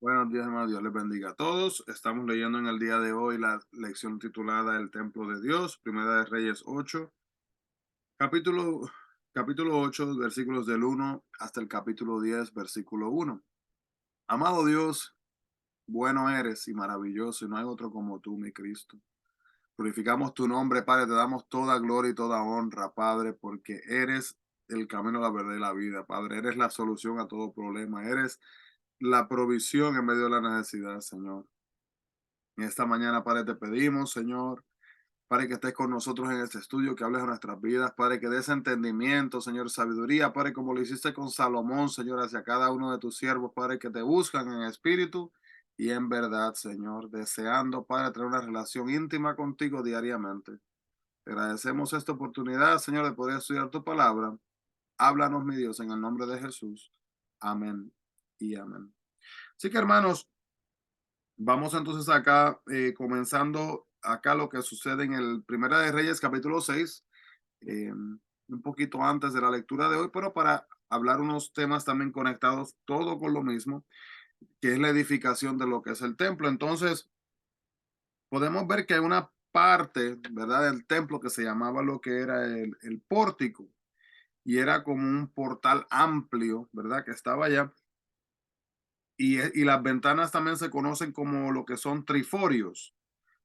Buenos días, hermano. Dios les bendiga a todos. Estamos leyendo en el día de hoy la lección titulada El Templo de Dios, Primera de Reyes 8, capítulo, capítulo 8, versículos del 1 hasta el capítulo 10, versículo 1. Amado Dios, bueno eres y maravilloso, y no hay otro como tú, mi Cristo. Glorificamos tu nombre, Padre, te damos toda gloria y toda honra, Padre, porque eres el camino, la verdad y la vida, Padre. Eres la solución a todo problema, eres la provisión en medio de la necesidad, Señor. En esta mañana, Padre, te pedimos, Señor, Padre, que estés con nosotros en este estudio, que hables de nuestras vidas, Padre, que des entendimiento, Señor, sabiduría, Padre, como lo hiciste con Salomón, Señor, hacia cada uno de tus siervos, Padre, que te buscan en espíritu y en verdad, Señor, deseando, Padre, tener una relación íntima contigo diariamente. Te agradecemos esta oportunidad, Señor, de poder estudiar tu palabra. Háblanos, mi Dios, en el nombre de Jesús. Amén y amén. Así que, hermanos, vamos entonces acá, comenzando acá lo que sucede en el Primera de Reyes, capítulo 6, un poquito antes de la lectura de hoy, pero para hablar unos temas también conectados, todo con lo mismo, que es la edificación de lo que es el templo. Entonces, podemos ver que hay una parte, ¿verdad?, del templo que se llamaba lo que era el pórtico, y era como un portal amplio, ¿verdad?, que estaba allá. Y las ventanas también se conocen como lo que son triforios,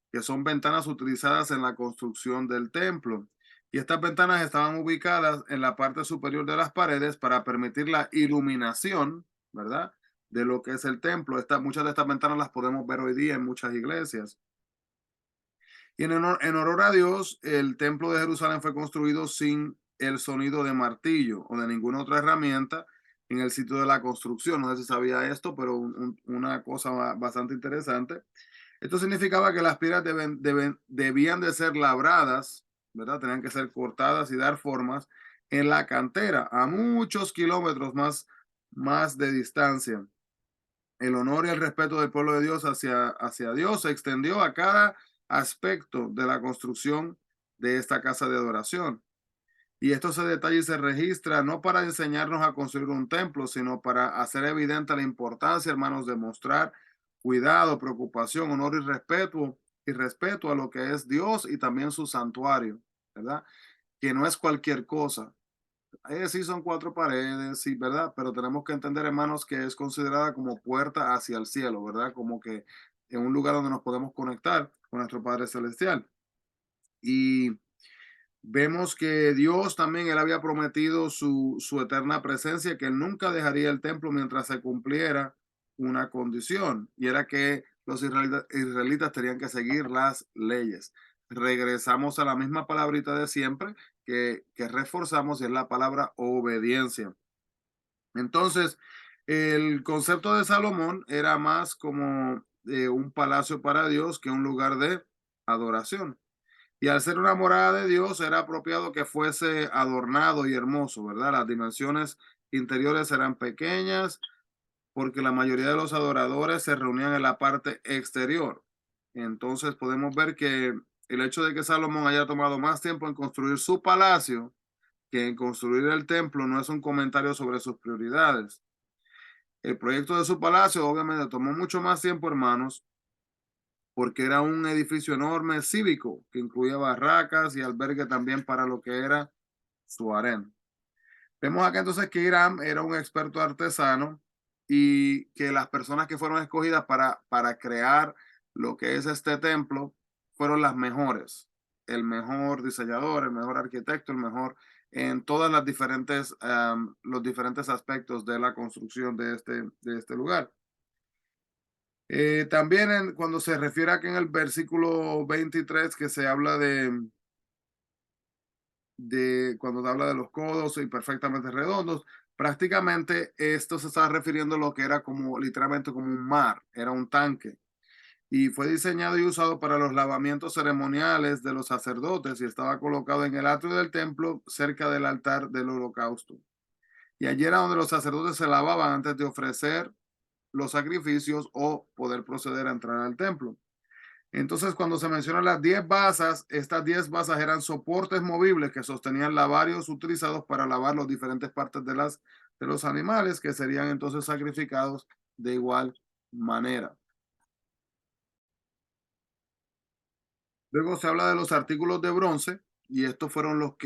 que son ventanas utilizadas en la construcción del templo. Y estas ventanas estaban ubicadas en la parte superior de las paredes para permitir la iluminación, ¿verdad? De lo que es el templo. Muchas de estas ventanas las podemos ver hoy día en muchas iglesias. Y en honor a Dios, el templo de Jerusalén fue construido sin el sonido de martillo o de ninguna otra herramienta en el sitio de la construcción. No sé si sabía esto, pero una cosa bastante interesante. Esto significaba que las piedras debían de ser labradas, ¿verdad? Tenían que ser cortadas y dar formas en la cantera a muchos kilómetros más de distancia. El honor y el respeto del pueblo de Dios hacia Dios se extendió a cada aspecto de la construcción de esta casa de adoración. Y esto se detalla y se registra no para enseñarnos a construir un templo, sino para hacer evidente la importancia, hermanos, de mostrar cuidado, preocupación, honor y respeto a lo que es Dios y también su santuario, ¿verdad? Que no es cualquier cosa. Sí son cuatro paredes, sí, ¿verdad? Pero tenemos que entender, hermanos, que es considerada como puerta hacia el cielo, ¿verdad? Como que en un lugar donde nos podemos conectar con nuestro Padre Celestial. Y vemos que Dios también, él había prometido su eterna presencia, que él nunca dejaría el templo mientras se cumpliera una condición, y era que los israelitas tenían que seguir las leyes. Regresamos a la misma palabrita de siempre que reforzamos, y es la palabra obediencia. Entonces, el concepto de Salomón era más como un palacio para Dios que un lugar de adoración. Y al ser una morada de Dios, era apropiado que fuese adornado y hermoso, ¿verdad? Las dimensiones interiores eran pequeñas porque la mayoría de los adoradores se reunían en la parte exterior. Entonces podemos ver que el hecho de que Salomón haya tomado más tiempo en construir su palacio que en construir el templo no es un comentario sobre sus prioridades. El proyecto de su palacio obviamente tomó mucho más tiempo, hermanos, porque era un edificio enorme cívico que incluía barracas y albergue también para lo que era su harén. Vemos acá entonces que Hiram era un experto artesano y que las personas que fueron escogidas para crear lo que es este templo fueron las mejores. El mejor diseñador, el mejor arquitecto, el mejor en todas las diferentes, los diferentes aspectos de la construcción de este lugar. También cuando se refiere aquí en el versículo 23 que se habla de cuando habla de los codos y perfectamente redondos, prácticamente esto se está refiriendo a lo que era como literalmente como un mar, era un tanque. Y fue diseñado y usado para los lavamientos ceremoniales de los sacerdotes y estaba colocado en el atrio del templo cerca del altar del holocausto. Y allí era donde los sacerdotes se lavaban antes de ofrecer los sacrificios o poder proceder a entrar al templo. Entonces, cuando se mencionan las 10 basas, estas 10 basas eran soportes movibles que sostenían lavarios utilizados para lavar las diferentes partes de los animales que serían entonces sacrificados de igual manera. Luego se habla de los artículos de bronce, y estos fueron los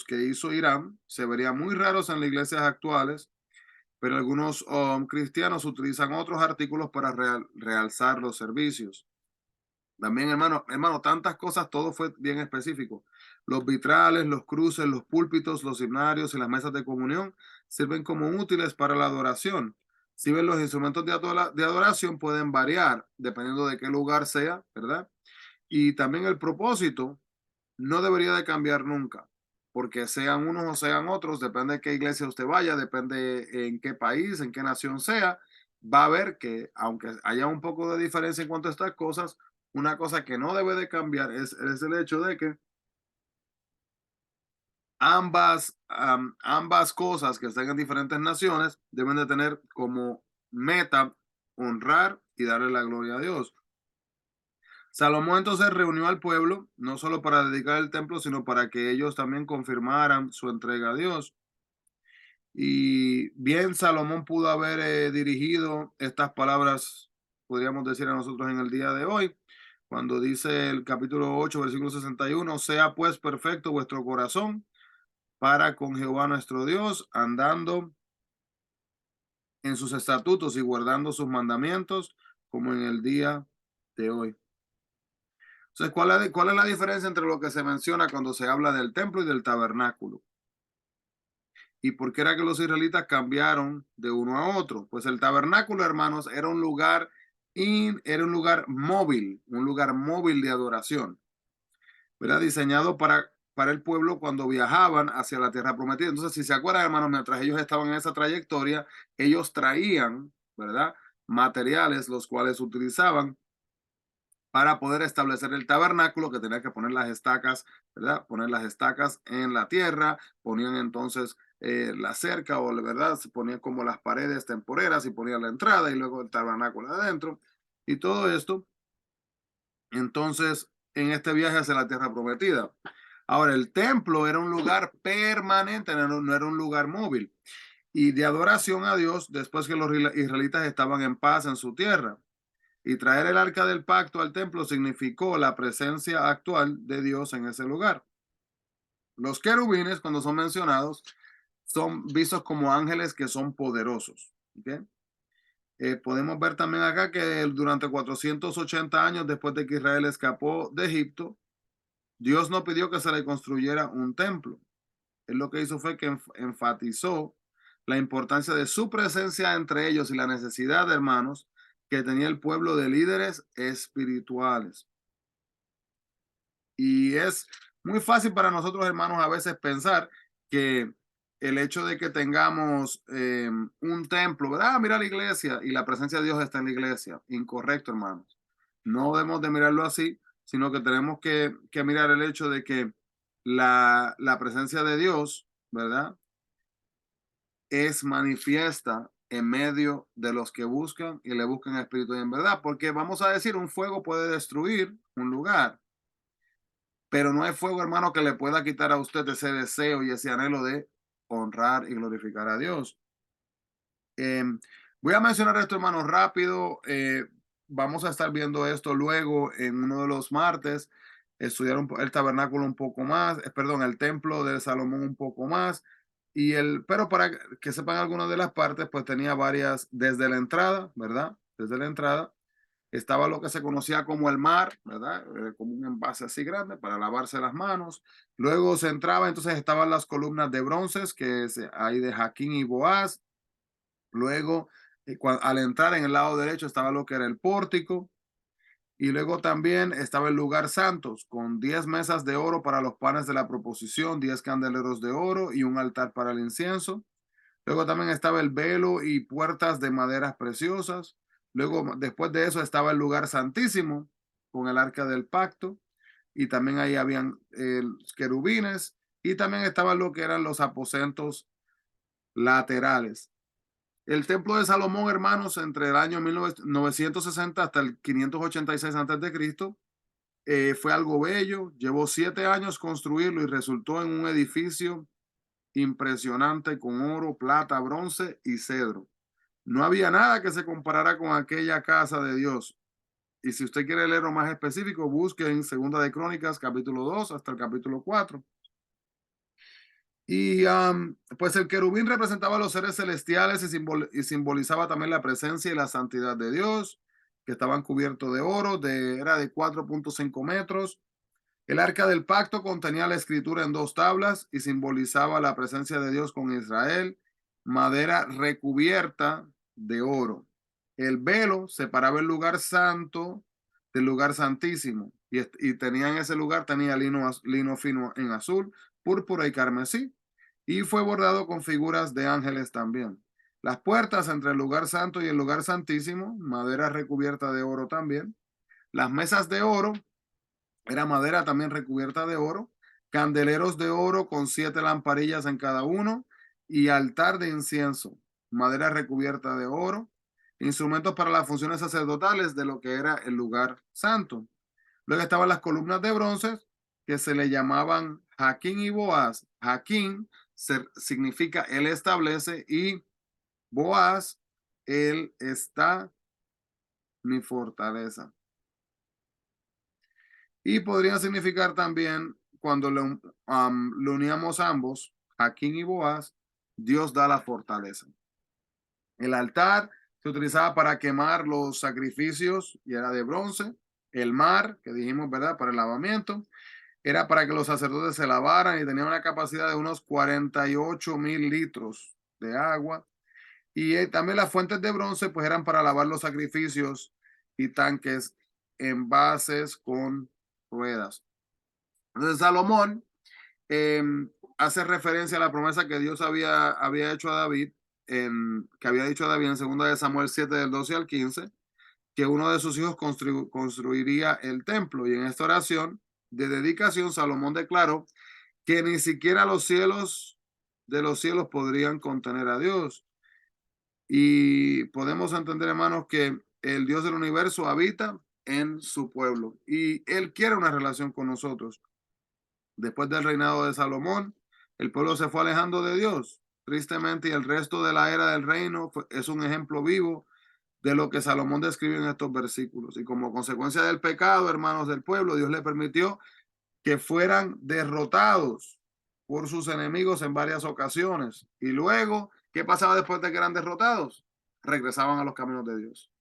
que hizo Irán. Se verían muy raros en las iglesias actuales, pero algunos cristianos utilizan otros artículos para realzar los servicios. También, hermano, tantas cosas, todo fue bien específico. Los vitrales, los cruces, los púlpitos, los himnarios y las mesas de comunión sirven como útiles para la adoración. Si ven, los instrumentos de adoración pueden variar dependiendo de qué lugar sea, ¿verdad? Y también el propósito no debería de cambiar nunca, porque sean unos o sean otros, depende de qué iglesia usted vaya, depende en qué país, en qué nación sea, va a ver que aunque haya un poco de diferencia en cuanto a estas cosas, una cosa que no debe de cambiar es el hecho de que ambas cosas que estén en diferentes naciones deben de tener como meta honrar y darle la gloria a Dios. Salomón entonces reunió al pueblo, no solo para dedicar el templo, sino para que ellos también confirmaran su entrega a Dios. Y bien, Salomón pudo haber dirigido estas palabras, podríamos decir a nosotros en el día de hoy, cuando dice el capítulo 8, versículo 61: sea pues perfecto vuestro corazón para con Jehová nuestro Dios, andando en sus estatutos y guardando sus mandamientos, como en el día de hoy. Entonces, ¿cuál es la diferencia entre lo que se menciona cuando se habla del templo y del tabernáculo? ¿Y por qué era que los israelitas cambiaron de uno a otro? Pues el tabernáculo, hermanos, era un lugar móvil de adoración, ¿verdad? Diseñado para el pueblo cuando viajaban hacia la tierra prometida. Entonces, si se acuerdan, hermanos, mientras ellos estaban en esa trayectoria, ellos traían, ¿verdad? Materiales los cuales utilizaban para poder establecer el tabernáculo, que tenía que poner las estacas, ¿verdad? Poner las estacas en la tierra, ponían entonces la cerca, o verdad, se ponían como las paredes temporeras y ponían la entrada y luego el tabernáculo adentro y todo esto. Entonces, en este viaje hacia la tierra prometida. Ahora, el templo era un lugar permanente, no era un lugar móvil y de adoración a Dios después que los israelitas estaban en paz en su tierra. Y traer el arca del pacto al templo significó la presencia actual de Dios en ese lugar. Los querubines, cuando son mencionados, son vistos como ángeles que son poderosos. ¿Okay? Podemos ver también acá que durante 480 años después de que Israel escapó de Egipto, Dios no pidió que se le construyera un templo. Él lo que hizo fue que enfatizó la importancia de su presencia entre ellos y la necesidad de hermanos que tenía el pueblo de líderes espirituales. Y es muy fácil para nosotros, hermanos, a veces pensar que el hecho de que tengamos un templo, ¿verdad? Mira la iglesia y la presencia de Dios está en la iglesia. Incorrecto, hermanos. No debemos de mirarlo así, sino que tenemos que mirar el hecho de que la presencia de Dios, ¿verdad? Es manifiesta en medio de los que buscan y le buscan en espíritu y en verdad. Porque vamos a decir, un fuego puede destruir un lugar, pero no hay fuego, hermano, que le pueda quitar a usted ese deseo y ese anhelo de honrar y glorificar a Dios. Eh, Voy a mencionar esto, hermano, rápido. Vamos a estar viendo esto luego en uno de los martes. Estudiar el tabernáculo un poco más, perdón, el templo de Salomón un poco más. Pero para que sepan algunas de las partes, pues tenía varias desde la entrada, ¿verdad? Desde la entrada estaba lo que se conocía como el mar, ¿verdad? Como un envase así grande para lavarse las manos. Luego se entraba, entonces estaban las columnas de bronces, que es ahí de Jaquín y Boaz. Luego, al entrar en el lado derecho estaba lo que era el pórtico. Y luego también estaba el lugar santos, con 10 mesas de oro para los panes de la proposición, 10 candeleros de oro y un altar para el incienso. Luego también estaba el velo y puertas de maderas preciosas. Luego, después de eso, estaba el lugar santísimo con el arca del pacto. Y también ahí habían querubines. Y también estaba lo que eran los aposentos laterales. El templo de Salomón, hermanos, entre el año 1960 hasta el 586 a.C., fue algo bello. Llevó 7 años construirlo y resultó en un edificio impresionante con oro, plata, bronce y cedro. No había nada que se comparara con aquella casa de Dios. Y si usted quiere leer lo más específico, busque en Segunda de Crónicas, capítulo 2 hasta el capítulo 4. Y pues el querubín representaba a los seres celestiales y simbolizaba también la presencia y la santidad de Dios, que estaban cubiertos de oro, era de 4.5 metros. El arca del pacto contenía la escritura en 2 tablas y simbolizaba la presencia de Dios con Israel, madera recubierta de oro. El velo separaba el lugar santo del lugar santísimo y tenía en ese lugar, tenía lino fino en azul, púrpura y carmesí, y fue bordado con figuras de ángeles también. Las puertas entre el lugar santo y el lugar santísimo, madera recubierta de oro también. Las mesas de oro, era madera también recubierta de oro, candeleros de oro con 7 lamparillas en cada uno y altar de incienso, madera recubierta de oro, instrumentos para las funciones sacerdotales de lo que era el lugar santo. Luego estaban las columnas de bronce que se le llamaban Jaquín y Boaz. Jaquín significa él establece y Boaz, él está mi fortaleza. Y podría significar también, cuando le uníamos ambos, Jaquín y Boaz, Dios da la fortaleza. El altar se utilizaba para quemar los sacrificios y era de bronce. El mar, que dijimos, ¿verdad? Para el lavamiento. Era para que los sacerdotes se lavaran y tenía una capacidad de unos 48,000 litros de agua. Y también las fuentes de bronce, pues eran para lavar los sacrificios y tanques, envases con ruedas. Entonces Salomón eh, hace referencia a la promesa que Dios había hecho a David, que había dicho a David en 2 de Samuel 7 del 12 al 15, que uno de sus hijos construiría el templo. Y en esta oración de dedicación, Salomón declaró que ni siquiera los cielos de los cielos podrían contener a Dios. Y podemos entender, hermanos, que el Dios del universo habita en su pueblo y Él quiere una relación con nosotros. Después del reinado de Salomón, el pueblo se fue alejando de Dios, tristemente, y el resto de la era del reino es un ejemplo vivo de lo que Salomón describe en estos versículos. Y como consecuencia del pecado, hermanos del pueblo, Dios le permitió que fueran derrotados por sus enemigos en varias ocasiones. Y luego, ¿qué pasaba después de que eran derrotados? Regresaban a los caminos de Dios.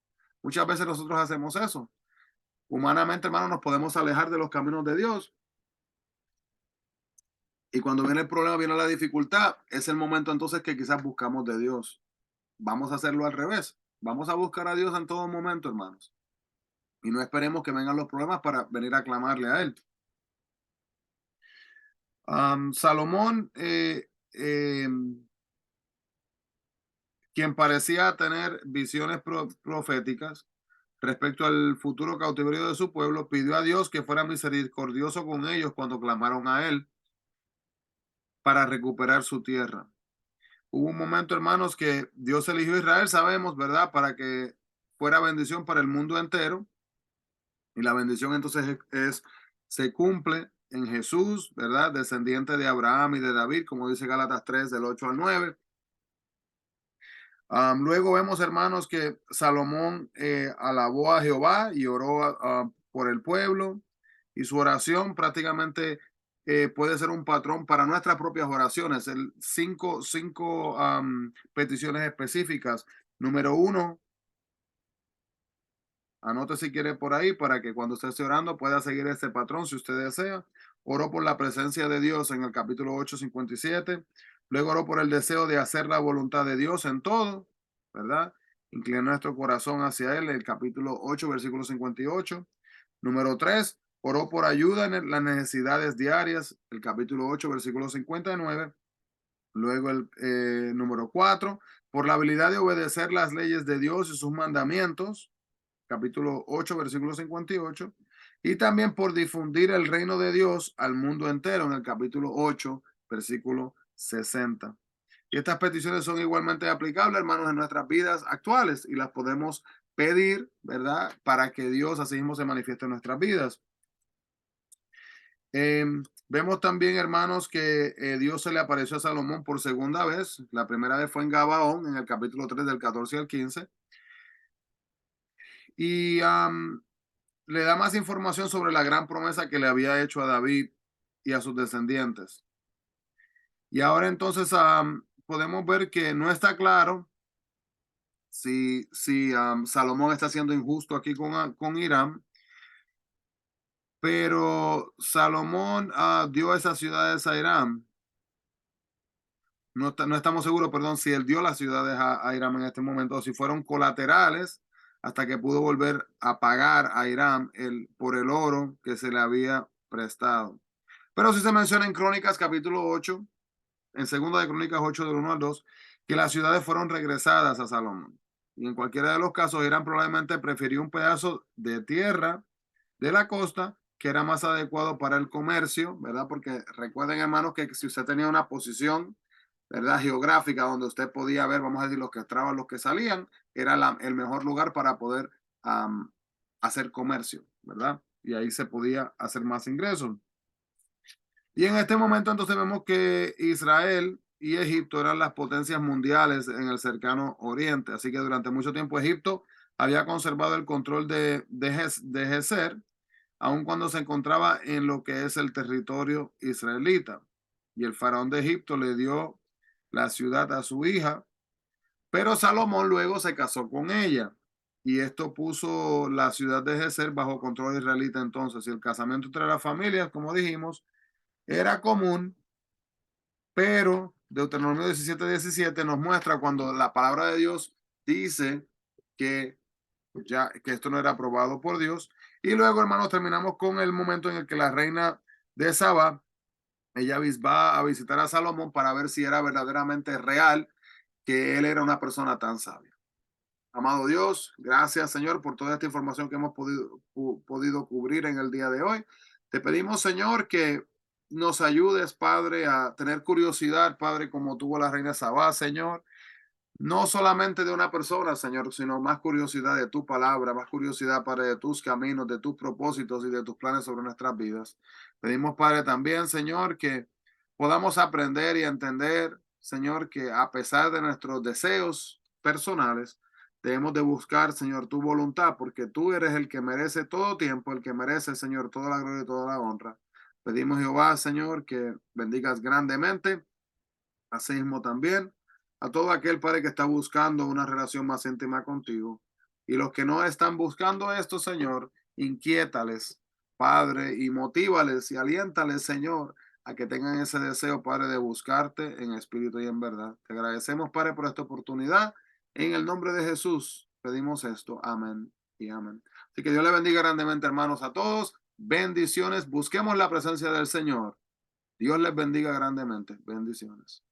Muchas veces nosotros hacemos eso. Humanamente, hermanos, nos podemos alejar de los caminos de Dios. Y cuando viene el problema, viene la dificultad, es el momento entonces que quizás buscamos de Dios. Vamos a hacerlo al revés. Vamos a buscar a Dios en todo momento, hermanos. Y no esperemos que vengan los problemas para venir a clamarle a Él. Salomón, quien parecía tener visiones proféticas respecto al futuro cautiverio de su pueblo, pidió a Dios que fuera misericordioso con ellos cuando clamaron a Él para recuperar su tierra. Hubo un momento, hermanos, que Dios eligió a Israel, sabemos, ¿verdad? Para que fuera bendición para el mundo entero. Y la bendición entonces se cumple en Jesús, ¿verdad? Descendiente de Abraham y de David, como dice Gálatas 3, del 8 al 9. Luego vemos, hermanos, que Salomón alabó a Jehová y oró por el pueblo. Y su oración prácticamente puede ser un patrón para nuestras propias oraciones. Cinco peticiones específicas. Número 1, anote si quiere por ahí para que cuando usted esté orando pueda seguir este patrón si usted desea. Oró por la presencia de Dios en el capítulo 8:57. Luego oró por el deseo de hacer la voluntad de Dios en todo, ¿verdad? Inclina nuestro corazón hacia Él, el capítulo 8, versículo 58. Número 3, oró por ayuda en las necesidades diarias, el capítulo 8, versículo 59. Luego el número 4, por la habilidad de obedecer las leyes de Dios y sus mandamientos, capítulo 8, versículo 58, y también por difundir el reino de Dios al mundo entero en el capítulo 8, versículo 60. Y estas peticiones son igualmente aplicables, hermanos, en nuestras vidas actuales y las podemos pedir, ¿verdad? Para que Dios así mismo se manifieste en nuestras vidas. Vemos también, hermanos, que Dios se le apareció a Salomón por segunda vez. La primera vez fue en Gabaón, en el capítulo 3 del 14 al 15. Y le da más información sobre la gran promesa que le había hecho a David y a sus descendientes. Y ahora entonces podemos ver que no está claro si Salomón está siendo injusto aquí con Irán, pero Salomón dio esas ciudades a Irán. No estamos seguros, perdón, si él dio las ciudades a Irán en este momento o si fueron colaterales hasta que pudo volver a pagar a Irán por el oro que se le había prestado. Pero sí se menciona en Crónicas capítulo 8, en segunda de Crónicas 8 del 1 al 2, que las ciudades fueron regresadas a Salomón. Y en cualquiera de los casos, Irán probablemente prefirió un pedazo de tierra de la costa que era más adecuado para el comercio, ¿verdad? Porque recuerden, hermanos, que si usted tenía una posición, ¿verdad? Geográfica donde usted podía ver, vamos a decir, los que entraban, los que salían, era el mejor lugar para poder hacer comercio, ¿verdad? Y ahí se podía hacer más ingresos. Y en este momento entonces vemos que Israel y Egipto eran las potencias mundiales en el cercano oriente. Así que durante mucho tiempo Egipto había conservado el control de Geser, aun cuando se encontraba en lo que es el territorio israelita. Y el faraón de Egipto le dio la ciudad a su hija, pero Salomón luego se casó con ella. Y esto puso la ciudad de Geser bajo control israelita entonces. Y el casamiento entre las familias, como dijimos, era común, pero Deuteronomio 17:17 nos muestra cuando la palabra de Dios dice que que esto no era aprobado por Dios. Y luego, hermanos, terminamos con el momento en el que la reina de Saba, ella va a visitar a Salomón para ver si era verdaderamente real que él era una persona tan sabia. Amado Dios, gracias Señor por toda esta información que hemos podido cubrir en el día de hoy. Te pedimos Señor que nos ayudes, Padre, a tener curiosidad, Padre, como tuvo la reina Sabá, Señor. No solamente de una persona, Señor, sino más curiosidad de tu palabra, más curiosidad, Padre, de tus caminos, de tus propósitos y de tus planes sobre nuestras vidas. Pedimos, Padre, también, Señor, que podamos aprender y entender, Señor, que a pesar de nuestros deseos personales, debemos de buscar, Señor, tu voluntad, porque tú eres el que merece todo tiempo, el que merece, Señor, toda la gloria y toda la honra. Pedimos, Jehová, Señor, que bendigas grandemente. Asimismo también a todo aquel Padre que está buscando una relación más íntima contigo. Y los que no están buscando esto, Señor, inquiétales, Padre, y motívales y aliéntales, Señor, a que tengan ese deseo, Padre, de buscarte en espíritu y en verdad. Te agradecemos, Padre, por esta oportunidad. En el nombre de Jesús pedimos esto. Amén y amén. Así que Dios le bendiga grandemente, hermanos, a todos. Bendiciones. Busquemos la presencia del Señor. Dios les bendiga grandemente. Bendiciones.